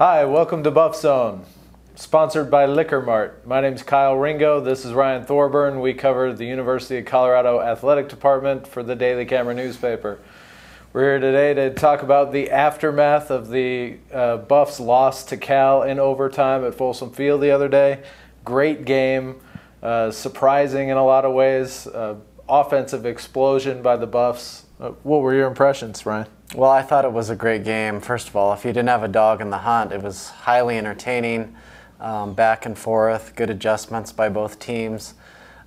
Hi, welcome to Buffzone, sponsored by Liquor Mart. My name's Kyle Ringo. This is Ryan Thorburn. We cover the University of Colorado Athletic Department for the Daily Camera newspaper. We're here today to talk about the aftermath of the Buffs' loss to Cal in overtime at Folsom Field the other day. Great game, surprising in a lot of ways, offensive explosion by the Buffs. What were your impressions, Ryan? Well, I thought it was a great game. First of all, if you didn't have a dog in the hunt, it was highly entertaining, back and forth, good adjustments by both teams.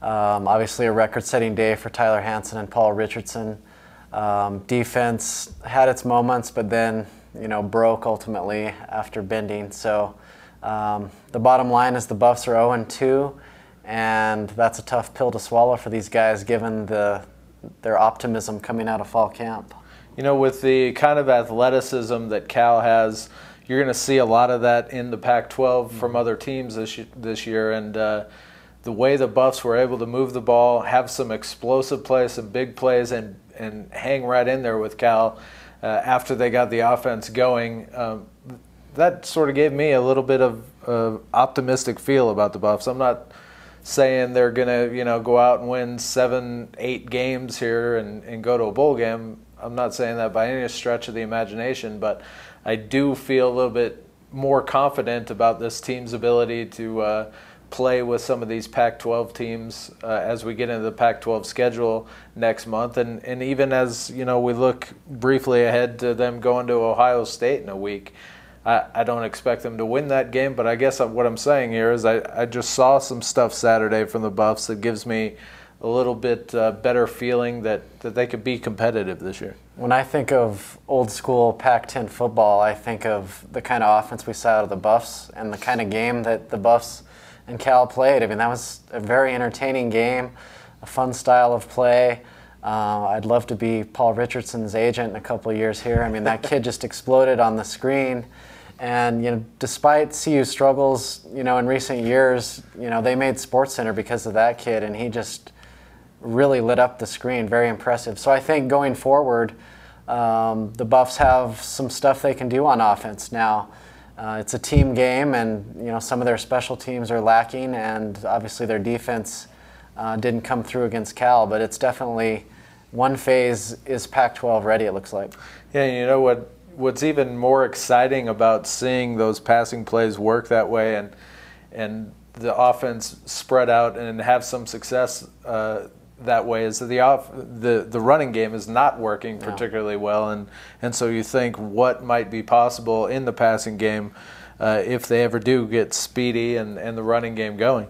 Obviously a record-setting day for Tyler Hansen and Paul Richardson. Defense had its moments, but then, broke ultimately after bending. So the bottom line is the Buffs are 0-2, and that's a tough pill to swallow for these guys given their optimism coming out of fall camp. With the kind of athleticism that Cal has, you're going to see a lot of that in the Pac-12 from other teams this year. And the way the Buffs were able to move the ball, have some explosive plays, some big plays, and hang right in there with Cal after they got the offense going, that sort of gave me a little bit of optimistic feel about the Buffs. I'm not saying they're going to go out and win 7-8 games here and go to a bowl game. I'm not saying that by any stretch of the imagination, but I do feel a little bit more confident about this team's ability to play with some of these Pac-12 teams as we get into the Pac-12 schedule next month. And even as, we look briefly ahead to them going to Ohio State in a week. I don't expect them to win that game, but I guess what I'm saying here is I just saw some stuff Saturday from the Buffs that gives me a little bit better feeling that they could be competitive this year. When I think of old school Pac-10 football, I think of the kind of offense we saw out of the Buffs and the kind of game that the Buffs and Cal played. I mean, that was a very entertaining game, a fun style of play. I'd love to be Paul Richardson's agent in a couple of years here. I mean, that kid just exploded on the screen. And, despite CU's struggles, in recent years, they made SportsCenter because of that kid, and he just really lit up the screen. Very impressive. So I think going forward, the Buffs have some stuff they can do on offense. Now, it's a team game, and some of their special teams are lacking, and obviously their defense didn't come through against Cal, but it's definitely one phase is Pac-12 ready, it looks like. Yeah, what's even more exciting about seeing those passing plays work that way and the offense spread out and have some success that way is that the running game is not working particularly well, and so you think what might be possible in the passing game if they ever do get Speedy and the running game going.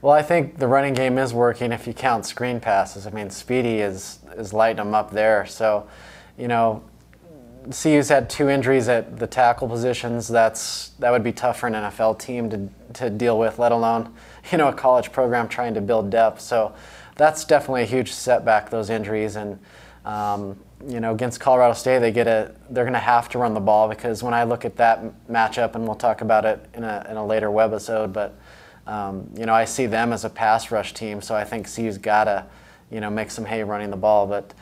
Well, I think the running game is working if you count screen passes. I mean, Speedy is lighting them up there. So, CU's had 2 injuries at the tackle positions. That would be tough for an NFL team to deal with, let alone a college program trying to build depth. So that's definitely a huge setback, those injuries. And against Colorado State, they're going to have to run the ball, because when I look at that matchup, and we'll talk about it in a later webisode, but I see them as a pass rush team. So I think CU's got to make some hay running the ball, but.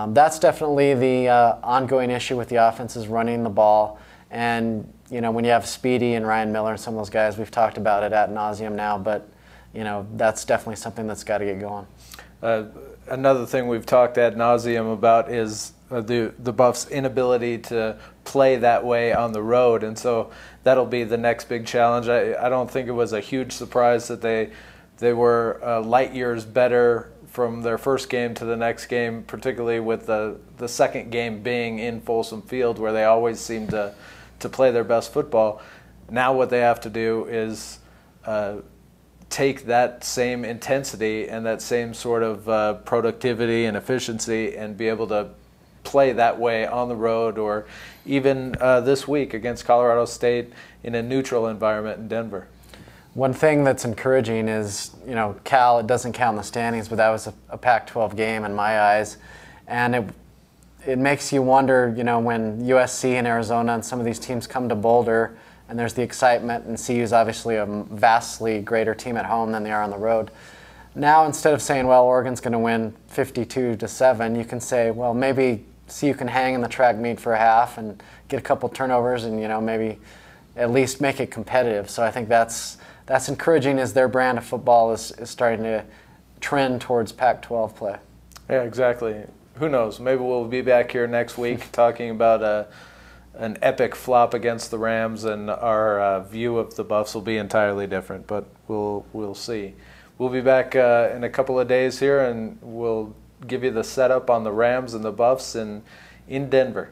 That's definitely the ongoing issue with the offense, is running the ball. And, when you have Speedy and Ryan Miller and some of those guys, we've talked about it ad nauseum now, but, that's definitely something that's got to get going. Another thing we've talked ad nauseum about is the Buffs' inability to play that way on the road. And so that'll be the next big challenge. I don't think it was a huge surprise that they were light years better from their first game to the next game, particularly with the second game being in Folsom Field, where they always seem to play their best football. Now what they have to do is take that same intensity and that same sort of productivity and efficiency and be able to play that way on the road, or even this week against Colorado State in a neutral environment in Denver. One thing that's encouraging is, Cal, it doesn't count in the standings, but that was a Pac-12 game in my eyes. And it makes you wonder, when USC and Arizona and some of these teams come to Boulder, and there's the excitement, and CU's obviously a vastly greater team at home than they are on the road. Now, instead of saying, well, Oregon's going to win 52-7, you can say, well, maybe CU can hang in the track meet for a half and get a couple turnovers and, maybe at least make it competitive. So I think that's encouraging as their brand of football is starting to trend towards Pac-12 play. Yeah, exactly. Who knows? Maybe we'll be back here next week talking about an epic flop against the Rams, and our view of the Buffs will be entirely different. But we'll see. We'll be back in a couple of days here, and we'll give you the setup on the Rams and the Buffs in Denver.